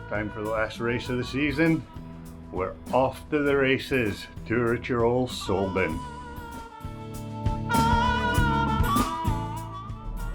Time for the last race of the season. We're off to the races. Enduro Tirol Sölden.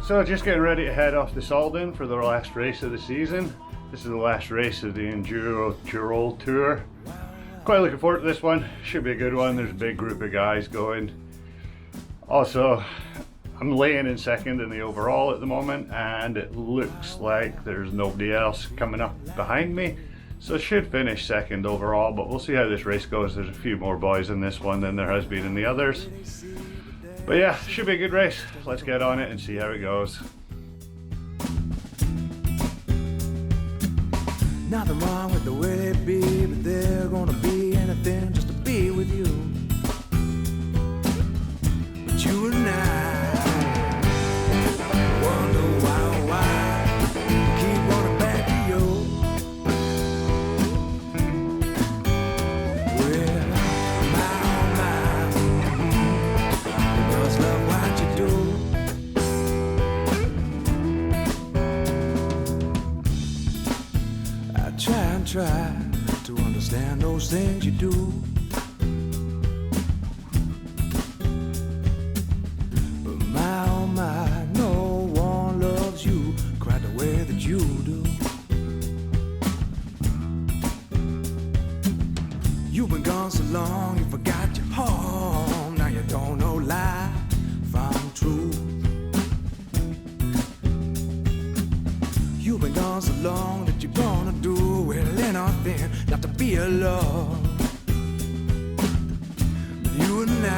So just getting ready to head off to Sölden for the last race of the season. This is the last race of the Enduro Tirol Tour. Quite looking forward to this one. Should be a good one. There's a big group of guys going. Also, I'm laying in second in the overall at the moment, and it looks like there's nobody else coming up behind me. So I should finish second overall, but we'll see how this race goes. There's a few more boys in this one than there has been in the others. But yeah, should be a good race. Let's get on it and see how it goes. Nothing wrong with the way they be, but they're gonna be anything just to be with you. But you and I wonder why keep running back to you. Well, my, you must love what you do. I try to understand those things you do. But my, oh my, no one loves you quite the way that you do. You've been gone so long, you forgot your home. Now you don't know lie from truth. You've been gone so long that you're gonna do well anything not to be alone. You and I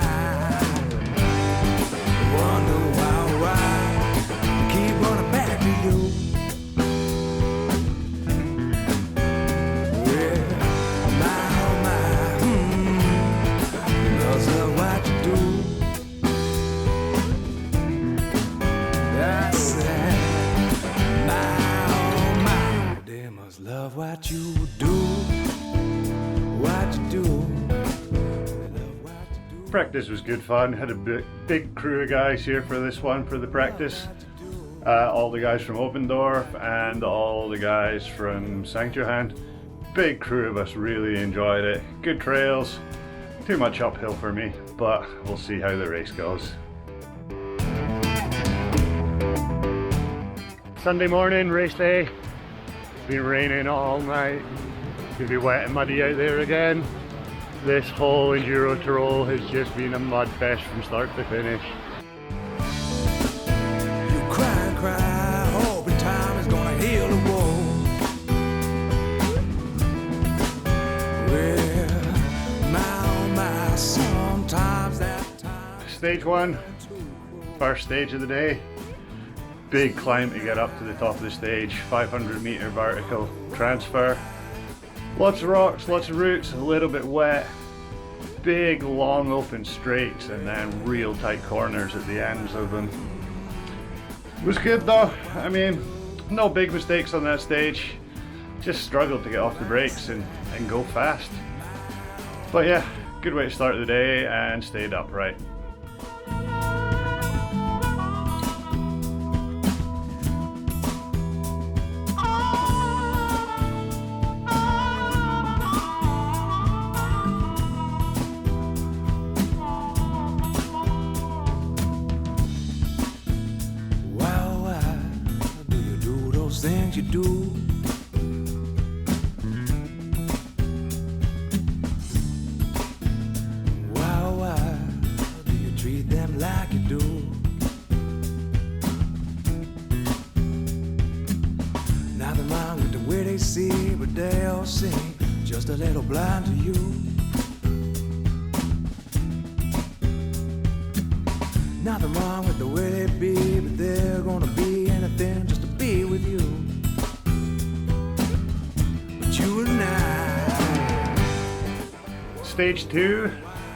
wonder why keep running back to you. Well, my, oh my, because of what you do. That's sad. They must love what you do, what you do. They love what you do. Practice was good fun. Had a big crew of guys here for this one, for the practice. All the guys from Opendorf and all the guys from St. Johann. Big crew of us, really enjoyed it. Good trails, too much uphill for me, but we'll see how the race goes. Sunday morning, race day. It's been raining all night. It's gonna be wet and muddy out there again. This whole Enduro Tirol has just been a mud fest from start to finish. You cry and cry, hoping time is gonna heal the wound. Well, my, oh my, sometimes that time. Stage one, first stage of the day. Big climb to get up to the top of the stage, 500-meter vertical transfer. Lots of rocks, lots of roots, a little bit wet. Big long open straights and then real tight corners at the ends of them. It was good though. I mean, no big mistakes on that stage. Just struggled to get off the brakes and go fast. But yeah, good way to start the day and stayed upright. Things you do. Why do you treat them like you do? Nothing wrong with the way they see, but they all seem just a little blind to you. Nothing wrong with the way they be, but they're gonna be anything just to be with you. But you and I. Stage 2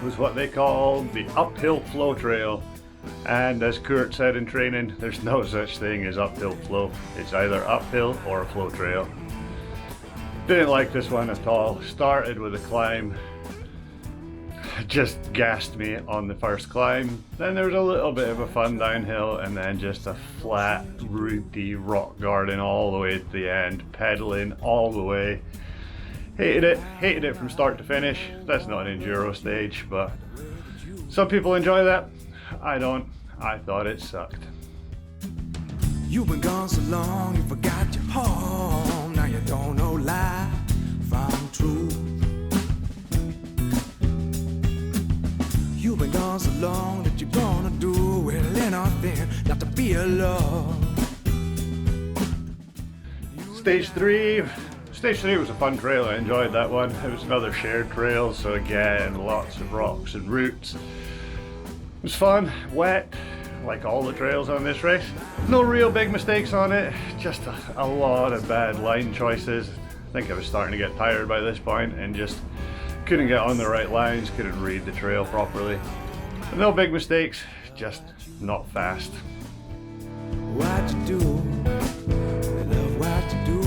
was what they call the uphill flow trail. And as Kurt said in training, there's no such thing as uphill flow. It's either uphill or a flow trail. Didn't like this one at all. Started with a climb. just gassed me on the first climb. Then there was a little bit of a fun downhill, and then just a flat, rooty rock garden all the way to the end, pedaling all the way. Hated it from start to finish. That's not an enduro stage, but some people enjoy that. I don't. I thought it sucked. You've been gone so long, you forgot your home. Now you don't know lie from truth. You've been gone so long that you're gonna do well anything not to be alone. Stage three was a fun trail. I enjoyed that one. It was another shared trail, so again, lots of rocks and roots. It was fun, wet, like all the trails on this race. No real big mistakes on it, just a lot of bad line choices. I think I was starting to get tired by this point and just couldn't get on the right lines, couldn't read the trail properly. No big mistakes, just not fast. What you do, I love what you do.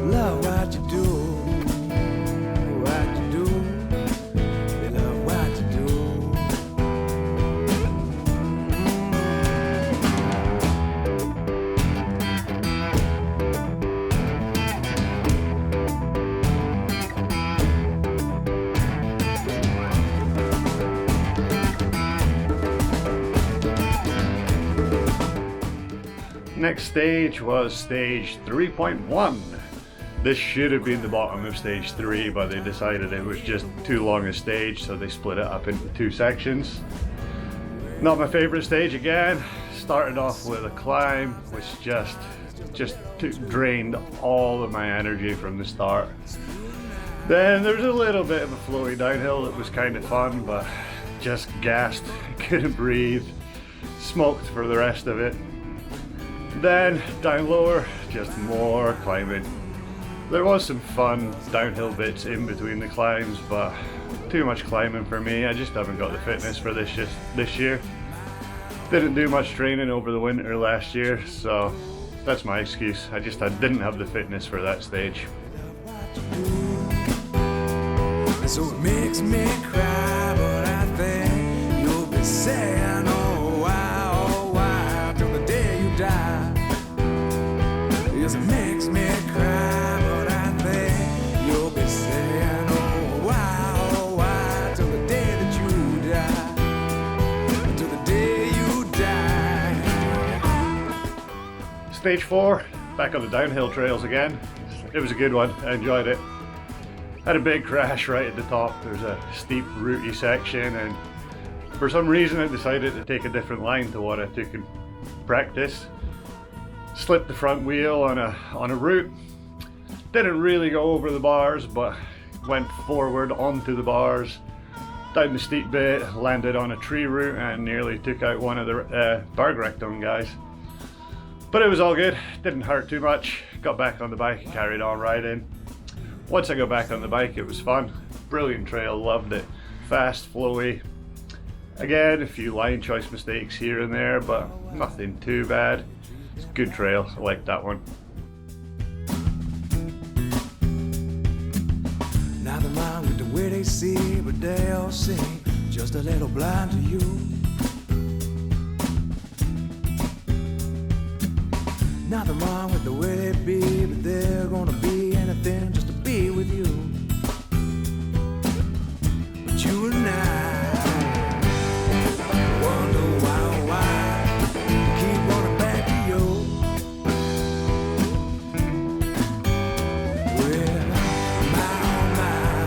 Love what you do, what you do. I love what you do. Next stage was stage 3.1. This should have been the bottom of stage 3, but they decided it was just too long a stage, so they split it up into 2 sections. Not my favorite stage again. Started off with a climb, which just drained all of my energy from the start. Then there was a little bit of a flowy downhill that was kind of fun, but just gassed, couldn't breathe, smoked for the rest of it. Then down lower, just more climbing. There was some fun downhill bits in between the climbs, but too much climbing for me. I just haven't got the fitness for this year. Didn't do much training over the winter last year, so that's my excuse. I didn't have the fitness for that stage. So it makes me cry, but I think you'll be saying, oh why, till the day you die. Yes, it makes me cry, but I think you'll be saying, oh why, till the day that you die, till the day you die. Stage 4, back on the downhill trails again. It was a good one, I enjoyed it. Had a big crash right at the top. There's a steep, rooty section, and for some reason I decided to take a different line to what I took in practice. Slipped the front wheel on a route. Didn't really go over the bars, but went forward onto the bars, down the steep bit, landed on a tree root, and nearly took out one of the Bergrekton guys. But it was all good, didn't hurt too much. Got back on the bike, carried on riding. Once I got back on the bike, it was fun. Brilliant trail, loved it. Fast, flowy. Again, a few line choice mistakes here and there, but nothing too bad. It's a good trail, I like that one. Now the mind with the way they see, but they all seem just a little blind to you. Not the mind with the way they be, but they're gonna be anything just to be with you. But you and I wonder why you keep running back to you. Well, my,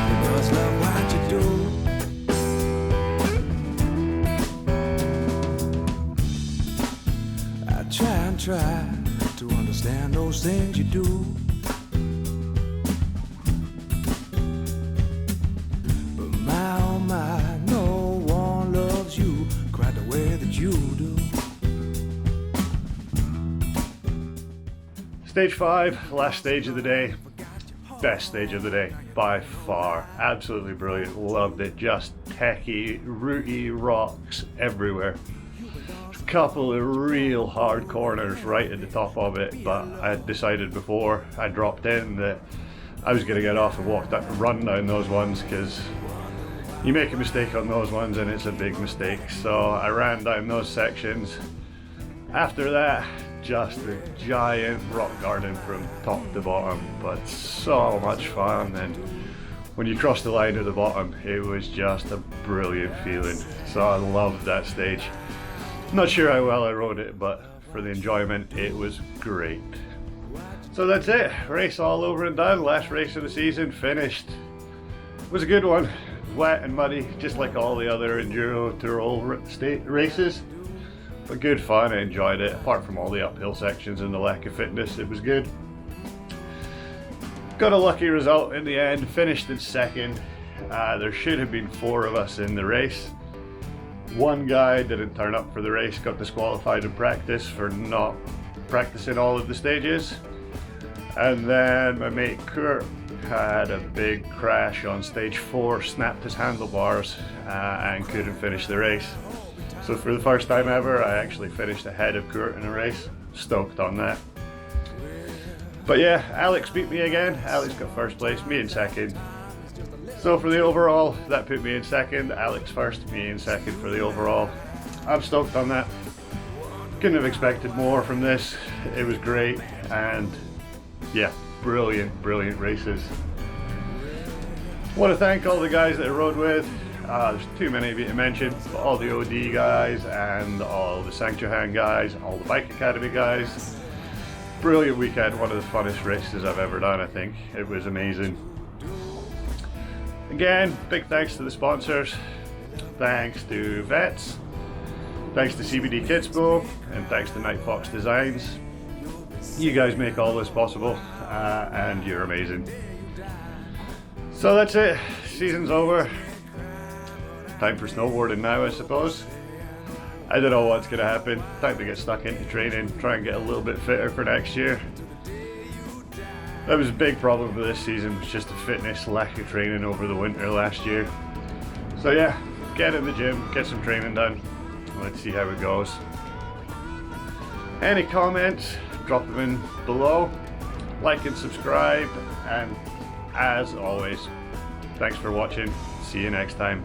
you must love what you do. I try to understand those things you do. But my, oh my, no one loves you quite the way that you do. Stage 5, last stage of the day. Best stage of the day, by far. Absolutely brilliant, loved it. Just techie, rooty rocks everywhere. Couple of real hard corners right at the top of it, but I had decided before I dropped in that I was going to get off and run down those ones, because you make a mistake on those ones and it's a big mistake. So I ran down those sections. After that, just a giant rock garden from top to bottom, but so much fun. And when you cross the line at the bottom, it was just a brilliant feeling. So I loved that stage. Not sure how well I rode it, but for the enjoyment, it was great. So that's it, race all over and done. Last race of the season finished. It was a good one, wet and muddy, just like all the other Enduro Tirol state races. But good fun, I enjoyed it. Apart from all the uphill sections and the lack of fitness, it was good. Got a lucky result in the end, finished in second. There should have been 4 of us in the race. One guy didn't turn up for the race, got disqualified in practice for not practicing all of the stages. And then my mate Kurt had a big crash on stage 4, snapped his handlebars and couldn't finish the race. So for the first time ever, I actually finished ahead of Kurt in a race. Stoked on that. But yeah, Alex beat me again. Alex got first place, me in second. So for the overall, that put me in second. Alex first, me in second for the overall. I'm stoked on that. Couldn't have expected more from this. It was great, and yeah, brilliant races. I want to thank all the guys that I rode with. There's too many of you to mention, but all the OD guys and all the Sanctuhan guys, all the Bike Academy guys. Brilliant weekend, one of the funnest races I've ever done, I think. It was amazing. Again, big thanks to the sponsors. Thanks to Vets. Thanks to CBD Kitzbühel, and thanks to NIghtfox Designs. You guys make all this possible, and you're amazing. So that's it, season's over. Time for snowboarding now, I suppose. I don't know what's going to happen. Time to get stuck into training, try and get a little bit fitter for next year. That was a big problem with this season, was just the fitness, lack of training over the winter last year. So yeah, get in the gym, get some training done. Let's see how it goes. Any comments, drop them in below. Like and subscribe, and as always, thanks for watching. See you next time.